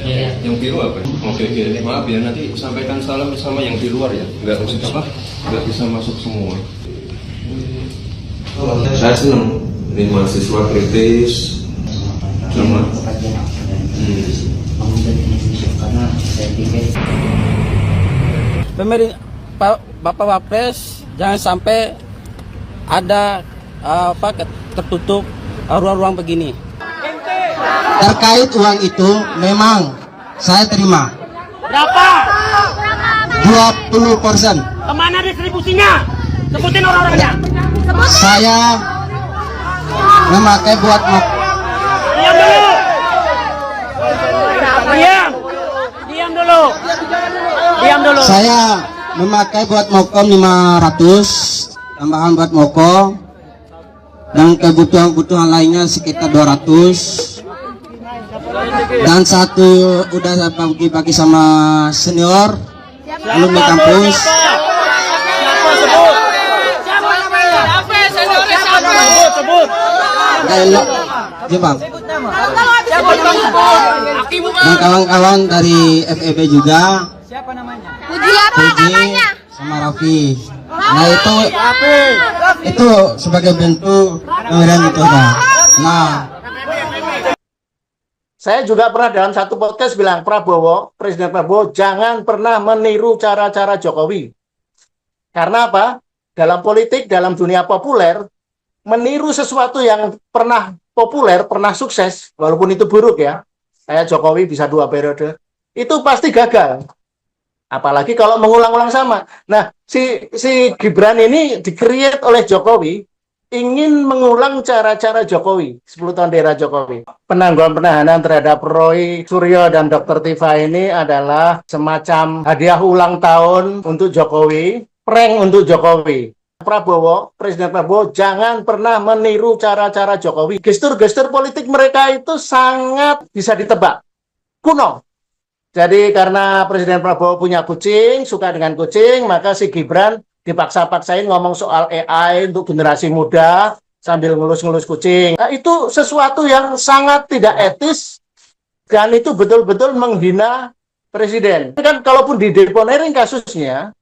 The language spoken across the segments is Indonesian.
Yang biru apa? Oke, maaf ya, nanti sampaikan salam sama yang di luar ya. Nggak bisa masuk semua. Saya senang ini mahasiswa kritis sama karena saya pikir Bapak Wapres jangan sampai ada tertutup ruang-ruang begini. Terkait uang itu memang saya terima. Berapa? 20%. Kemana distribusinya? Sebutin orang-orangnya. Saya memakai buat Diam dulu. Diam dulu. Saya memakai buat Mokom 500, tambahan buat Mokom, dan kebutuhan-kebutuhan lainnya sekitar 200. Dan satu udah saya bagi-bagi sama senior alumni kampus. Sebut. Bang. Dan kawan-kawan dari FEB juga. Siapa namanya? Puji sama Raffi. Nah itu sebagai bentuk pemberian itu ya. Nah, saya juga pernah dalam satu podcast bilang Presiden Prabowo jangan pernah meniru cara-cara Jokowi. Karena apa? Dalam politik, dalam dunia populer, meniru sesuatu yang pernah populer, pernah sukses, walaupun itu buruk ya. Kayak Jokowi bisa 2 periode, itu pasti gagal. Apalagi kalau mengulang-ulang sama. Nah, si Gibran ini di-create oleh Jokowi, ingin mengulang cara-cara Jokowi, 10 tahun di era Jokowi. Penangguhan penahanan terhadap Roy Suryo dan Dr. Tifa ini adalah semacam hadiah ulang tahun untuk Jokowi, prank untuk Jokowi. Presiden Prabowo jangan pernah meniru cara-cara Jokowi. Gestur-gestur politik mereka itu sangat bisa ditebak. Kuno. Jadi karena Presiden Prabowo punya kucing, suka dengan kucing, maka si Gibran dipaksa-paksain ngomong soal AI untuk generasi muda sambil ngelus-ngelus kucing. Nah, itu sesuatu yang sangat tidak etis dan itu betul-betul menghina Presiden. Kan kalaupun dideponerin kasusnya,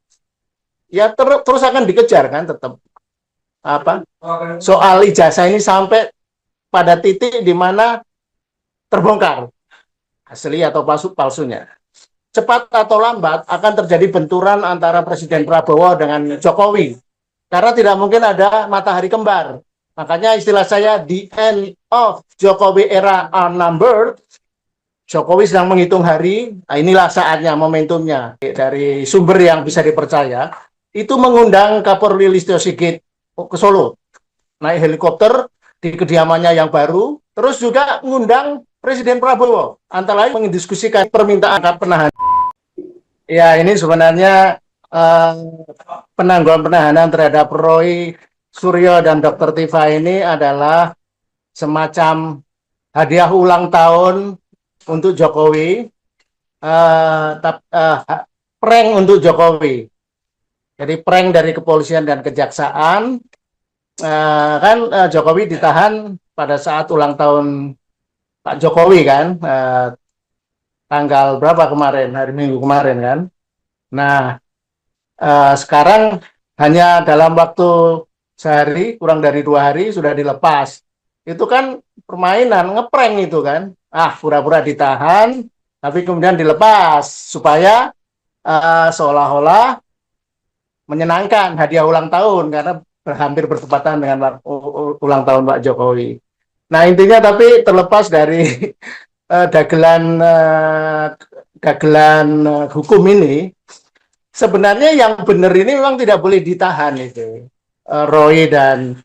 ya terus akan dikejar kan tetap. Soal ijazah ini sampai pada titik di mana terbongkar asli atau palsunya. Cepat atau lambat akan terjadi benturan antara Presiden Prabowo dengan Jokowi. Karena tidak mungkin ada matahari kembar. Makanya istilah saya, the end of Jokowi era unnumbered. Jokowi sedang menghitung hari. Nah, inilah saatnya, momentumnya. Dari sumber yang bisa dipercaya, itu mengundang Kapolri Listio Sigit ke Solo. Naik helikopter di kediamannya yang baru. Terus juga mengundang Presiden Prabowo. Antara lain mendiskusikan permintaan penahanan. Ya, ini sebenarnya penangguhan penahanan terhadap Roy Suryo dan Dr. Tifa ini adalah semacam hadiah ulang tahun untuk Jokowi, prank untuk Jokowi. Jadi prank dari kepolisian dan kejaksaan. Jokowi ditahan pada saat ulang tahun Pak Jokowi kan. Tanggal berapa kemarin, hari Minggu kemarin kan. Nah, sekarang hanya dalam waktu sehari, kurang dari 2 hari sudah dilepas. Itu kan permainan, ngeprank itu kan. Pura-pura ditahan, tapi kemudian dilepas supaya seolah-olah menyenangkan hadiah ulang tahun karena hampir bertepatan dengan ulang tahun Pak Jokowi. Nah, intinya tapi terlepas dari dagelan hukum ini, sebenarnya yang benar ini memang tidak boleh ditahan itu. Roy dan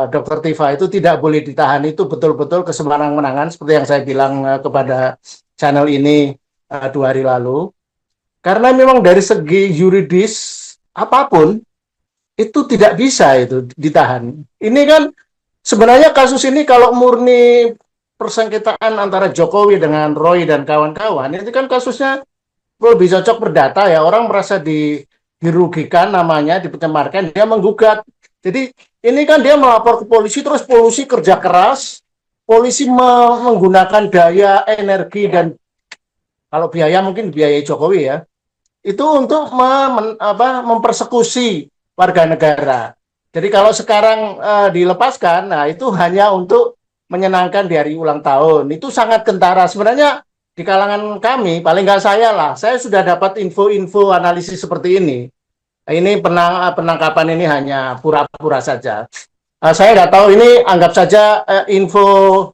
Dr. Tifa itu tidak boleh ditahan, itu betul-betul kesemena-menangan seperti yang saya bilang kepada channel ini 2 hari lalu. Karena memang dari segi yuridis apapun itu tidak bisa itu ditahan. Ini kan sebenarnya kasus ini kalau murni persengketaan antara Jokowi dengan Roy dan kawan-kawan, itu kan kasusnya lebih cocok perdata ya, orang merasa dirugikan namanya, dipencemaran, dia menggugat. Jadi ini kan dia melapor ke polisi, terus polisi kerja keras, polisi menggunakan daya, energi, dan Kalau biaya mungkin biayai Jokowi ya. Itu untuk mempersekusi warga negara. Jadi kalau sekarang dilepaskan, nah itu hanya untuk menyenangkan di hari ulang tahun. Itu sangat kentara. Sebenarnya di kalangan kami, paling nggak saya lah, saya sudah dapat info-info analisis seperti ini. Ini penangkapan ini hanya pura-pura saja. Saya nggak tahu ini, anggap saja info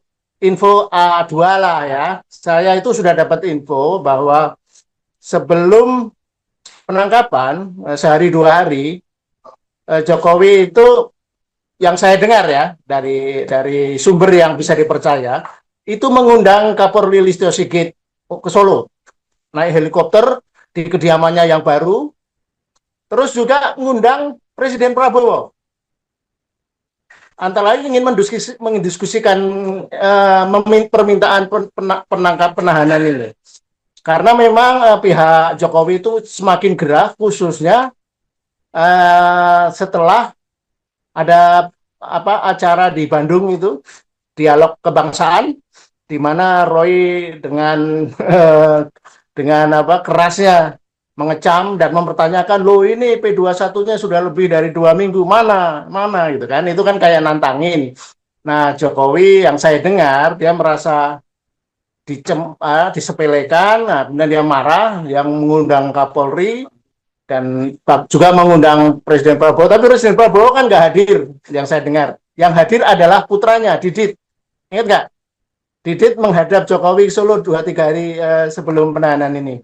A2 lah ya. Saya itu sudah dapat info bahwa sebelum penangkapan sehari 2 hari, Jokowi itu yang saya dengar ya dari sumber yang bisa dipercaya itu mengundang Kapolri Listio Sigit ke Solo, naik helikopter di kediamannya yang baru. Terus juga mengundang Presiden Prabowo. Antara lain ingin mendiskusikan permintaan penahanan ini. Karena memang pihak Jokowi itu semakin gerah, khususnya setelah ada acara di Bandung itu, dialog kebangsaan, di mana Roy dengan kerasnya mengecam dan mempertanyakan, loh ini P21-nya sudah lebih dari 2 minggu, mana gitu kan, itu kan kayak nantangin. Nah Jokowi yang saya dengar, dia merasa disepelekan, nah, kemudian dia marah, yang mengundang Kapolri, dan juga mengundang Presiden Prabowo, tapi Presiden Prabowo kan nggak hadir, yang saya dengar. Yang hadir adalah putranya, Didit. Ingat nggak? Didit menghadap Jokowi Solo 2-3 hari sebelum penahanan ini.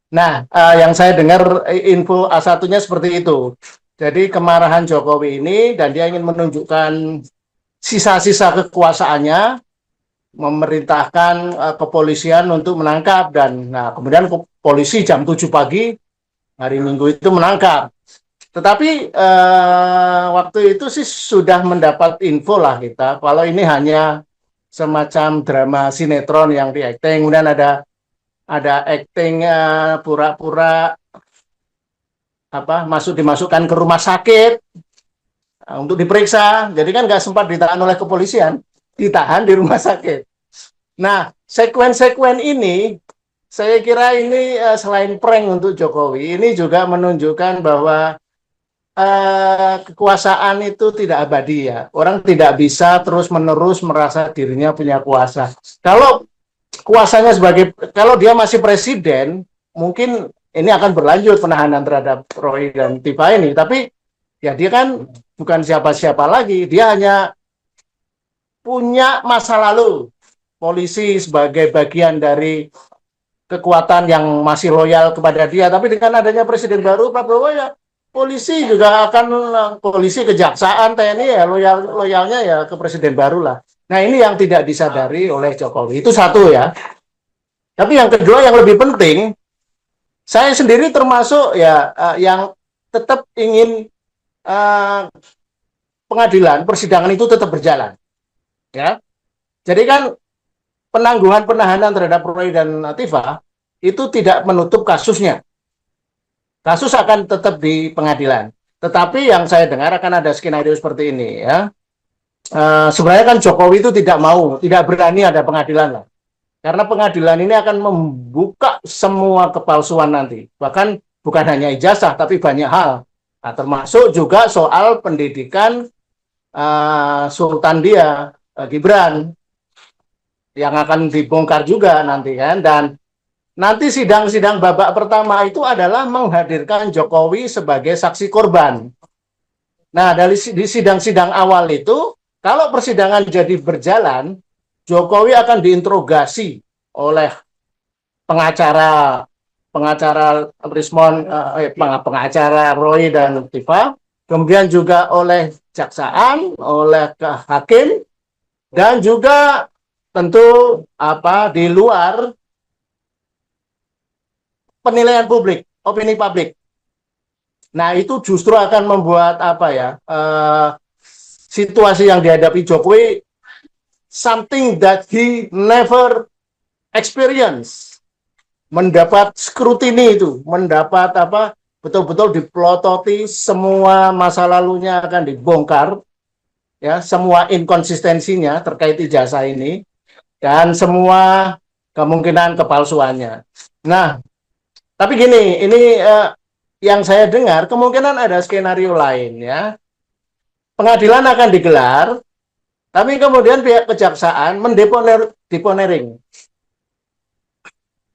Nah, yang saya dengar info A1-nya seperti itu. Jadi kemarahan Jokowi ini, dan dia ingin menunjukkan sisa-sisa kekuasaannya, memerintahkan kepolisian untuk menangkap, dan kemudian polisi jam 7 pagi hari Minggu itu menangkap. Tetapi waktu itu sih sudah mendapat info lah kita, kalau ini hanya semacam drama sinetron yang di-acting, kemudian ada acting pura-pura dimasukkan ke rumah sakit untuk diperiksa. Jadi kan nggak sempat ditahan oleh kepolisian, ditahan di rumah sakit. Nah, sekuen-sekuen ini saya kira ini selain prank untuk Jokowi, ini juga menunjukkan bahwa kekuasaan itu tidak abadi ya. Orang tidak bisa terus-menerus merasa dirinya punya kuasa. Kalau kuasanya kalau dia masih presiden, mungkin ini akan berlanjut penahanan terhadap Roy dan Tifa ini. Tapi ya dia kan bukan siapa-siapa lagi, dia hanya punya masa lalu. Polisi sebagai bagian dari kekuatan yang masih loyal kepada dia. Tapi dengan adanya presiden baru, Prabowo ya, polisi juga akan, polisi, kejaksaan, TNI ya loyalnya ya ke presiden baru lah. Nah ini yang tidak disadari oleh Jokowi. Itu satu ya. Tapi yang kedua yang lebih penting, saya sendiri termasuk ya yang tetap ingin pengadilan, persidangan itu tetap berjalan. Ya. Jadi kan penangguhan penahanan terhadap Roy dan Tifa itu tidak menutup kasusnya. Kasus akan tetap di pengadilan. Tetapi yang saya dengar akan ada skenario seperti ini ya. Sebenarnya kan Jokowi itu tidak berani ada pengadilan lah. Karena pengadilan ini akan membuka semua kepalsuan nanti. Bahkan bukan hanya ijazah, tapi banyak hal. Nah, termasuk juga soal pendidikan Sultan dia, Gibran, yang akan dibongkar juga nanti kan. Dan nanti sidang-sidang babak pertama itu adalah menghadirkan Jokowi sebagai saksi korban. Nah, di sidang-sidang awal itu, kalau persidangan jadi berjalan, Jokowi akan diinterogasi oleh pengacara Roy dan Tifa, kemudian juga oleh jaksaan, oleh hakim, dan juga tentu di luar penilaian publik, opini publik. Nah, itu justru akan membuat situasi yang dihadapi Jokowi something that he never experience. Mendapat scrutiny itu, mendapat betul-betul dipelototi, semua masa lalunya akan dibongkar, ya, semua inkonsistensinya terkait ijazah ini, dan semua kemungkinan kepalsuannya. Nah, tapi gini, ini yang saya dengar kemungkinan ada skenario lain ya. Pengadilan akan digelar, tapi kemudian pihak kejaksaan mendeponering.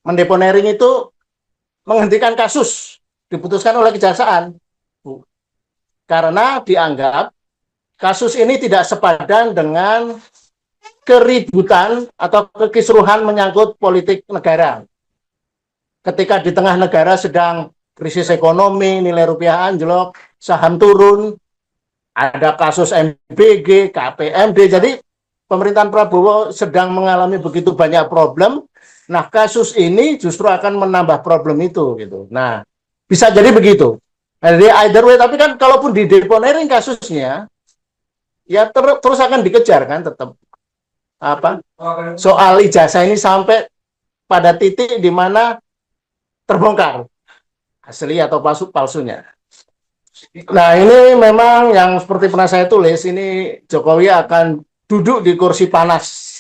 Mendeponering itu menghentikan kasus, diputuskan oleh kejaksaan. Karena dianggap kasus ini tidak sepadan dengan keributan atau kekisruhan menyangkut politik negara. Ketika di tengah negara sedang krisis ekonomi, nilai rupiah anjlok, saham turun, ada kasus MBG, KPMD, jadi pemerintahan Prabowo sedang mengalami begitu banyak problem. Nah, kasus ini justru akan menambah problem itu gitu. Nah, bisa jadi begitu. Jadi either way, tapi kan kalaupun dideponering kasusnya, ya terus akan dikejar kan tetap. Soal ijazah ini sampai pada titik di mana terbongkar asli atau palsunya. Nah, ini memang yang seperti pernah saya tulis, ini Jokowi akan duduk di kursi panas.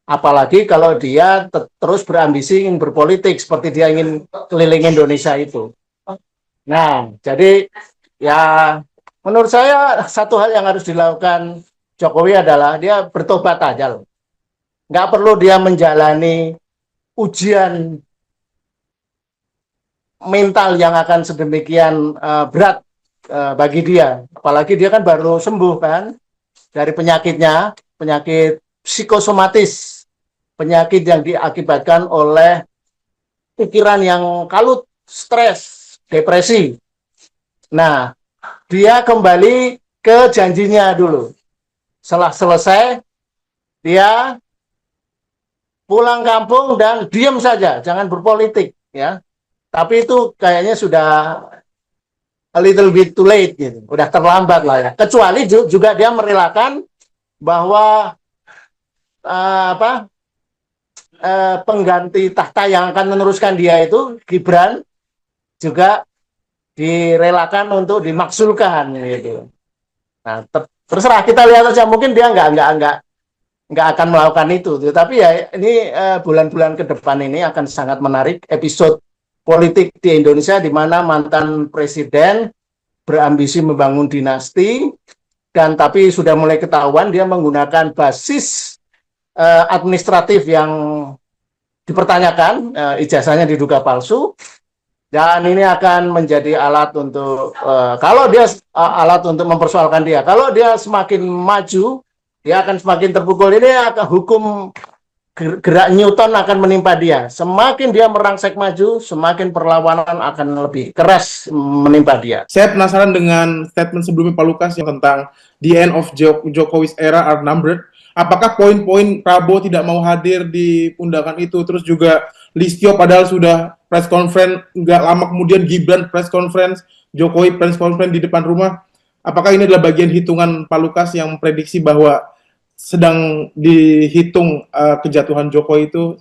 Apalagi kalau dia terus berambisi ingin berpolitik seperti dia ingin keliling Indonesia itu. Nah, jadi ya menurut saya satu hal yang harus dilakukan Jokowi adalah dia bertobat aja loh. Nggak perlu dia menjalani ujian mental yang akan sedemikian berat bagi dia. Apalagi dia kan baru sembuh kan dari penyakitnya, penyakit psikosomatis, penyakit yang diakibatkan oleh pikiran yang kalut, stres, depresi. Nah, dia kembali ke janjinya dulu. Setelah selesai, dia pulang kampung dan diam saja, jangan berpolitik ya. Tapi itu kayaknya sudah a little bit too late gitu, udah terlambat lah ya. Kecuali juga dia merelakan bahwa pengganti tahta yang akan meneruskan dia itu Gibran juga direlakan untuk dimaksulkan gitu. Nah, terserah kita lihat aja, mungkin dia nggak akan melakukan itu. Tapi ya ini bulan-bulan ke depan ini akan sangat menarik episode politik di Indonesia di mana mantan presiden berambisi membangun dinasti dan tapi sudah mulai ketahuan dia menggunakan basis administratif yang dipertanyakan, ijazahnya diduga palsu. Dan ini akan menjadi alat untuk kalau dia alat untuk mempersoalkan dia. Kalau dia semakin maju, dia akan semakin terpukul. Ini akan hukum gerak Newton akan menimpa dia. Semakin dia merangsek maju, semakin perlawanan akan lebih keras menimpa dia. Saya penasaran dengan statement sebelumnya Pak Lukas yang tentang the end of Jokowi's era are numbered. Apakah poin-poin Prabowo tidak mau hadir di undangan itu, terus juga Listio padahal sudah press conference, nggak lama kemudian Gibran press conference, Jokowi press conference di depan rumah. Apakah ini adalah bagian hitungan Pak Lukas yang memprediksi bahwa sedang dihitung kejatuhan Jokowi itu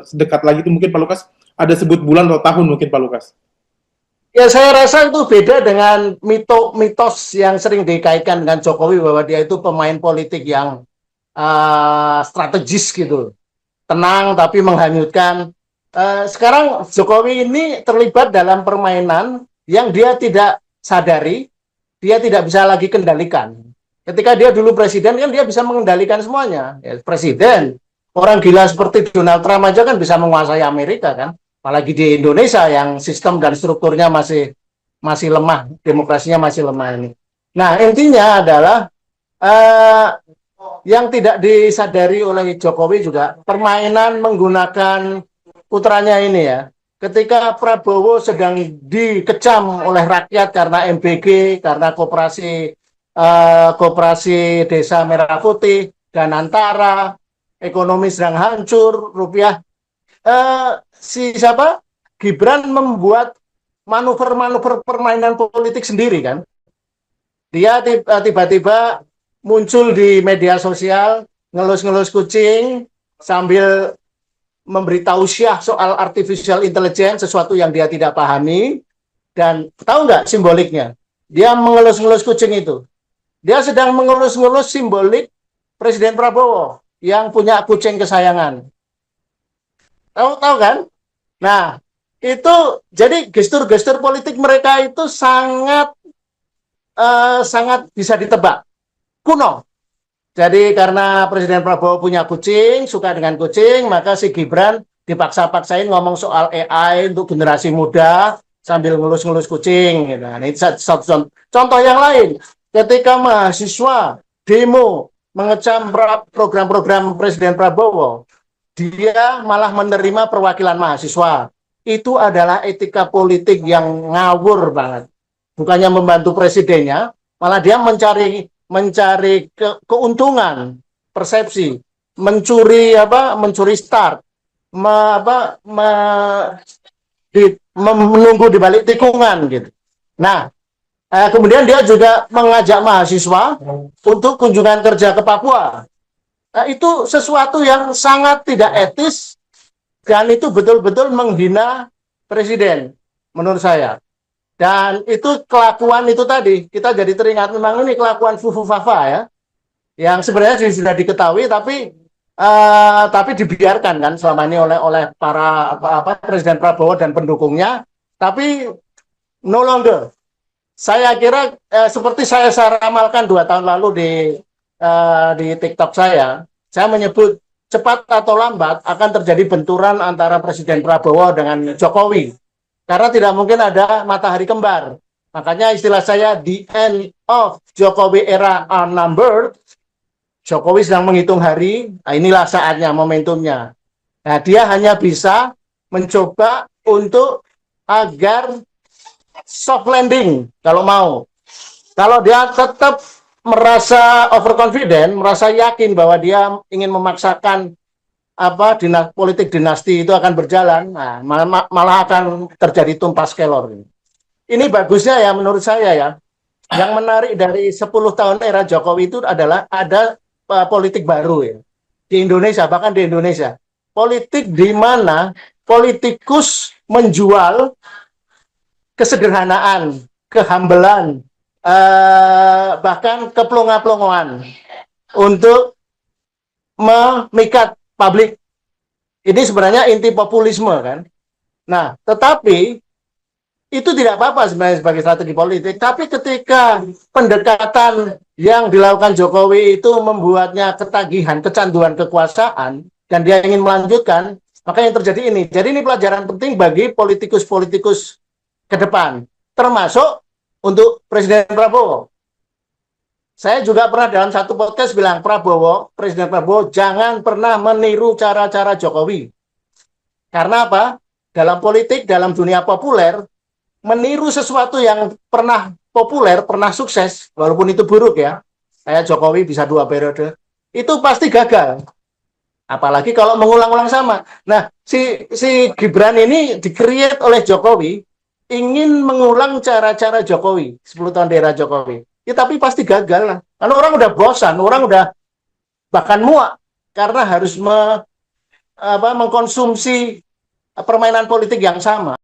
sedekat lagi itu mungkin Pak Lukas ada sebut bulan atau tahun mungkin Pak Lukas? Ya saya rasa itu beda dengan mitos yang sering dikaitkan dengan Jokowi bahwa dia itu pemain politik yang strategis gitu, tenang tapi menghanyutkan. Sekarang Jokowi ini terlibat dalam permainan yang dia tidak sadari, dia tidak bisa lagi kendalikan. Ketika dia dulu presiden kan dia bisa mengendalikan semuanya. Ya, presiden, orang gila seperti Donald Trump aja kan bisa menguasai Amerika kan. Apalagi di Indonesia yang sistem dan strukturnya masih lemah, demokrasinya masih lemah ini. Nah intinya adalah yang tidak disadari oleh Jokowi juga permainan menggunakan putranya ini ya. Ketika Prabowo sedang dikecam oleh rakyat karena MBG, karena koperasi Desa Merah Putih dan Antara, ekonomi sedang hancur, rupiah. Gibran membuat manuver-manuver permainan politik sendiri kan. Dia tiba-tiba muncul di media sosial, ngelus-ngelus kucing, sambil memberi tausiah soal artificial intelligence, sesuatu yang dia tidak pahami. Dan tahu nggak simboliknya? Dia mengelus-ngelus kucing itu. Dia sedang mengelus-ngelus simbolik Presiden Prabowo yang punya kucing kesayangan. Tahu kan? Nah, itu jadi gestur-gestur politik mereka itu sangat bisa ditebak. Kuno. Jadi karena Presiden Prabowo punya kucing, suka dengan kucing, maka si Gibran dipaksa-paksain ngomong soal AI untuk generasi muda sambil ngelus-ngelus kucing. Gitu. Nah, ini satu contoh yang lain. Ketika mahasiswa demo mengecam program-program Presiden Prabowo, dia malah menerima perwakilan mahasiswa. Itu adalah etika politik yang ngawur banget. Bukannya membantu presidennya, malah dia mencari keuntungan, persepsi, mencuri start, menunggu di balik tikungan gitu. Nah, kemudian dia juga mengajak mahasiswa untuk kunjungan kerja ke Papua. Nah, itu sesuatu yang sangat tidak etis dan itu betul-betul menghina presiden menurut saya. Dan itu kelakuan itu tadi, kita jadi teringat memang ini kelakuan Fufu Fafa ya, yang sebenarnya sudah diketahui tapi dibiarkan kan selama ini oleh para Presiden Prabowo dan pendukungnya, tapi no longer. Saya kira seperti saya ramalkan 2 tahun lalu di TikTok saya menyebut cepat atau lambat akan terjadi benturan antara Presiden Prabowo dengan Jokowi. Karena tidak mungkin ada matahari kembar. Makanya istilah saya, the end of Jokowi era are numbered. Jokowi sedang menghitung hari, nah inilah saatnya, momentumnya. Nah, dia hanya bisa mencoba untuk agar soft landing, kalau mau. Kalau dia tetap merasa overconfident, merasa yakin bahwa dia ingin memaksakan politik dinasti itu akan berjalan, nah, malah akan terjadi tumpah kelor. Ini bagusnya ya menurut saya ya. Yang menarik dari 10 tahun era Jokowi itu adalah ada politik baru ya di Indonesia, bahkan di Indonesia. Politik di mana politikus menjual kesederhanaan, kehambelan, bahkan keplonga-plongoan untuk memikat publik. Ini sebenarnya inti populisme kan. Nah, tetapi itu tidak apa-apa sebenarnya sebagai strategi politik. Tapi ketika pendekatan yang dilakukan Jokowi itu membuatnya ketagihan, kecanduan kekuasaan, dan dia ingin melanjutkan, maka yang terjadi ini. Jadi ini pelajaran penting bagi politikus-politikus ke depan, termasuk untuk Presiden Prabowo. Saya juga pernah dalam satu podcast bilang, Presiden Prabowo jangan pernah meniru cara-cara Jokowi. Karena apa? Dalam politik, dalam dunia populer, meniru sesuatu yang pernah populer, pernah sukses, walaupun itu buruk ya, kayak Jokowi bisa 2 periode, itu pasti gagal. Apalagi kalau mengulang-ulang sama. Nah, si Gibran ini di-create oleh Jokowi, ingin mengulang cara-cara Jokowi, 10 tahun di era Jokowi. Ya tapi pasti gagal lah. Karena orang udah bosan, orang udah bahkan muak karena harus mengkonsumsi permainan politik yang sama.